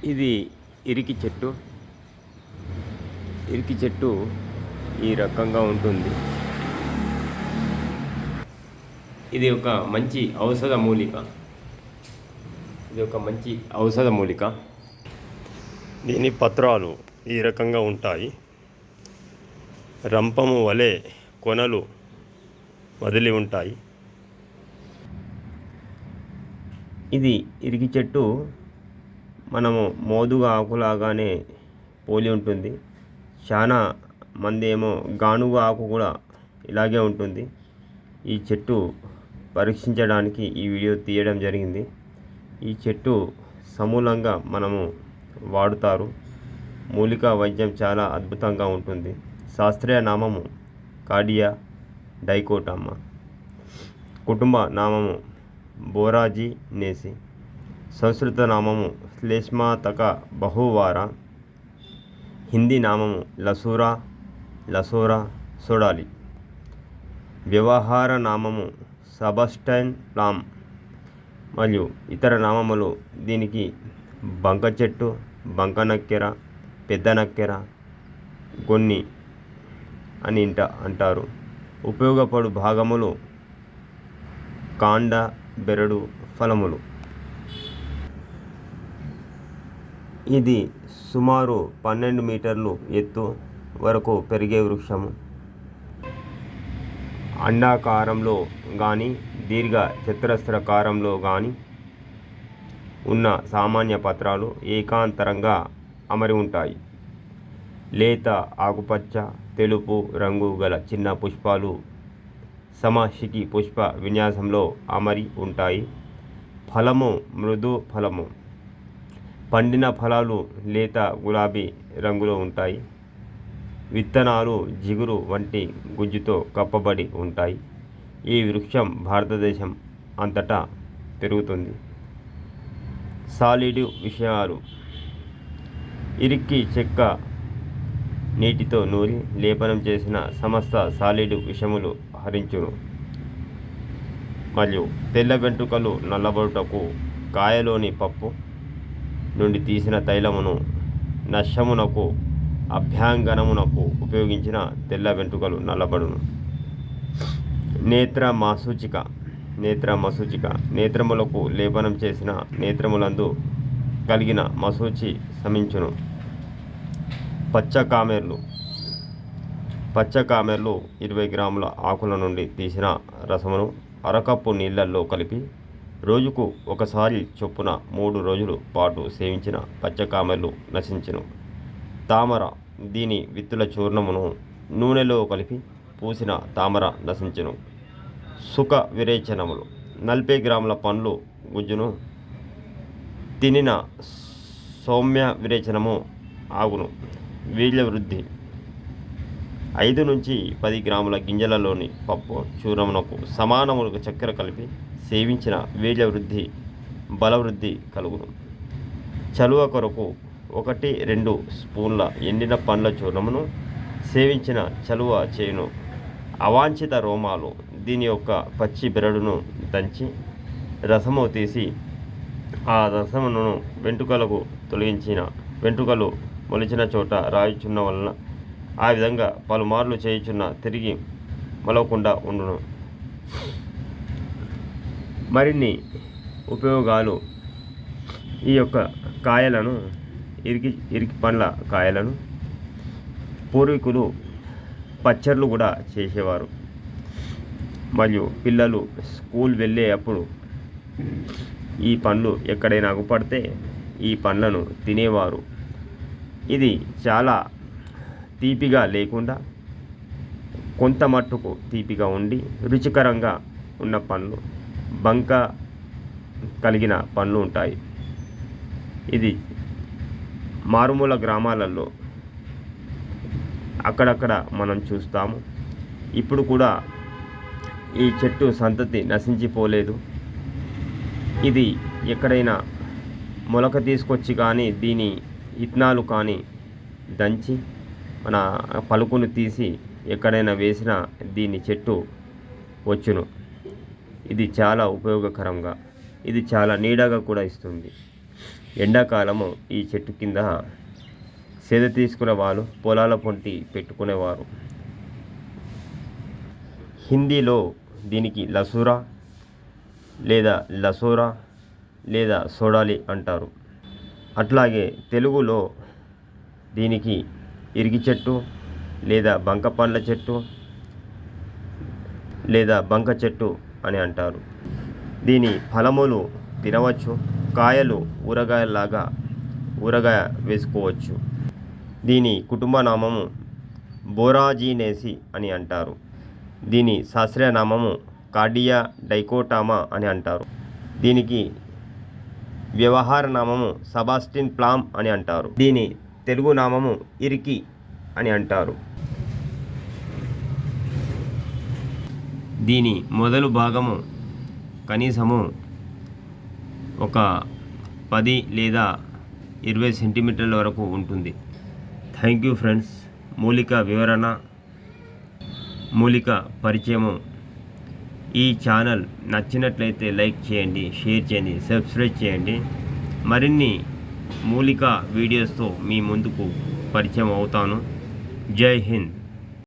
ఇది ఇరికి చెట్టు. ఇరికి చెట్టు ఈ రకంగా ఉంటుంది. ఇది ఒక మంచి ఔషధ మూలిక. దీని పత్రాలు ఈ రకంగా ఉంటాయి. రంపము వలె కొనలు వదిలి ఉంటాయి. ఇది ఇరికి చెట్టు మనము మోదుగా ఆకులాగానే పోలి ఉంటుంది. చాలా మంది ఏమో గానుగ ఆకు కూడా ఇలాగే ఉంటుంది. ఈ చెట్టు పరీక్షించడానికి ఈ వీడియో తీయడం జరిగింది. ఈ చెట్టు సమూలంగా మనము వాడుతారు. మూలికా వైద్యం చాలా అద్భుతంగా ఉంటుంది. శాస్త్రీయ నామము కార్డియా డైకోటమా, కుటుంబ నామము బోరాజీ నేసి, సంస్కృత నామము శ్లేష్మాతక బహువార, హిందీ నామము లసోరా సోడాలి, వ్యవహార నామము సబస్టైన్ ప్లామ్ మరియు ఇతర నామములు దీనికి బంక చెట్టు, బంక నక్కెర, పెద్ద నక్కెర, గొన్ని అని అంటారు. ఉపయోగపడు భాగములు కాండ, బెరడు, ఫలములు. ఇది సుమారు 12 మీటర్లు ఎత్తు వరకు పెరిగే వృక్షము. అండాకారంలో కానీ దీర్ఘ చతురస్రాకారంలో కానీ ఉన్న సామాన్య పత్రాలు ఏకాంతరంగా అమరి ఉంటాయి. లేత ఆకుపచ్చ, తెలుపు రంగు గల చిన్న పుష్పాలు సమశిఖి పుష్ప విన్యాసంలో అమరి ఉంటాయి. ఫలము మృదు ఫలము. పండిన ఫలాలు లేత గులాబీ రంగులో ఉంటాయి. విత్తనాలు జిగురు వంటి గుజ్జుతో కప్పబడి ఉంటాయి. ఈ వృక్షం భారతదేశం అంతటా పెరుగుతుంది. సాలిడ్ విషయాలు. ఇరికి చెక్క నీటితో నూరి లేపనం చేసిన సమస్త సాలిడ్ విషములు హరించును. మరియు తెల్ల వెంట్రుకలు నల్లబడుటకు కాయలోని పప్పు నుండి తీసిన తైలమును నశమునకు అభ్యంగనమునకు ఉపయోగించిన తెల్ల వెంట్రుకలు నల్లబడును. నేత్రమసూచిక. నేత్రములకు లేపనం చేసిన నేత్రములందు కలిగిన మసూచి శమించును. పచ్చకామెర్లు 20 గ్రాముల ఆకుల నుండి తీసిన రసమును అరకప్పు నీళ్ళల్లో కలిపి రోజుకు ఒకసారి చొప్పున 3 రోజుల పాటు సేవించిన పచ్చకామెర్లు నశించును. తామర. దీని విత్తుల చూర్ణమును నూనెలో కలిపి పూసిన తామర నశించును. సుఖ విరేచనములు. 40 గ్రాముల పండ్లు గుజ్జును తినిన సౌమ్య విరేచనము ఆగును. వీర్య వృద్ధి. 5 నుంచి 10 గ్రాముల గింజలలోని పప్పు చూర్ణమునకు సమానములుగా చక్కెర కలిపి సేవించిన వీర్య వృద్ధి, బలవృద్ధి కలుగును. చలువ కొరకు 1-2 స్పూన్ల ఎండిన పండ్ల చూర్ణమును సేవించిన చలువ చేయును. అవాంఛిత రోమాలు. దీని యొక్క పచ్చి బెరడును దంచి రసము తీసి ఆ రసమును వెంట్రుకలకు తొలగించిన వెంట్రుకలు మొలిచిన చోట రాయుచున్న వలన ఆ విధంగా పలుమార్లు చేయుచున్న తిరిగి మొలవకుండా ఉండును. మరిన్ని ఉపయోగాలు. ఈ యొక్క కాయలను ఇరికి పండ్ల కాయలను పూర్వీకులు పచ్చళ్ళు కూడా చేసేవారు. మరియు పిల్లలు స్కూల్ వెళ్ళే అప్పుడు ఈ పండ్లు ఎక్కడైనా అగుపడితే ఈ పండ్లను తినేవారు. ఇది చాలా తీపిగా లేకుండా కొంత మట్టుకు తీపిగా ఉండి రుచికరంగా ఉన్న పండ్లు, బంక కలిగిన పండ్లు ఉంటాయి. ఇది మారుమూల గ్రామాలలో అక్కడక్కడ మనం చూస్తాము. ఇప్పుడు కూడా ఈ చెట్టు సంతతి నశించిపోలేదు. ఇది ఎక్కడైనా మొలక తీసుకొచ్చి కానీ దీని ఇత్నాలు కానీ దంచి మన పలుకును తీసి ఎక్కడైనా వేసిన దీని చెట్టు వచ్చును. ఇది చాలా ఉపయోగకరంగా, ఇది చాలా నీడగా కూడా ఇస్తుంది. ఎండాకాలము ఈ చెట్టు కింద సేద తీసుకునే వాళ్ళు పొలాల పొంటి పెట్టుకునేవారు. హిందీలో దీనికి లసూరా లేదా లసోరా లేదా సోడాలి అంటారు. అట్లాగే తెలుగులో దీనికి ఇరిగి చెట్టు లేదా బంక పండ్ల చెట్టు లేదా బంక చెట్టు అని అంటారు. దీని ఫలములు తినవచ్చు, కాయలు ఊరగాయ వేసుకోవచ్చు. దీని కుటుంబ నామము బోరాజినేసి అని అంటారు. దీని శాస్త్రీయ నామము కార్డియా డైకోటామా అని అంటారు. దీనికి వ్యవహార నామము సబాస్టిన్ ప్లామ్ అని అంటారు. దీని తెలుగు నామము ఇరికి అని అంటారు. దీని మొదలు భాగము కనీసము ఒక 10 లేదా 20 సెంటీమీటర్ల వరకు ఉంటుంది. Thank you friends. మూలిక వివరణ, మూలిక పరిచయము. ఈ ఛానల్ నచ్చినట్లయితే లైక్ చేయండి, షేర్ చేయండి, సబ్స్క్రైబ్ చేయండి. మరిన్ని మూలిక వీడియోస్తో మీ ముందుకు పరిచయం అవుతాను. జై హింద్.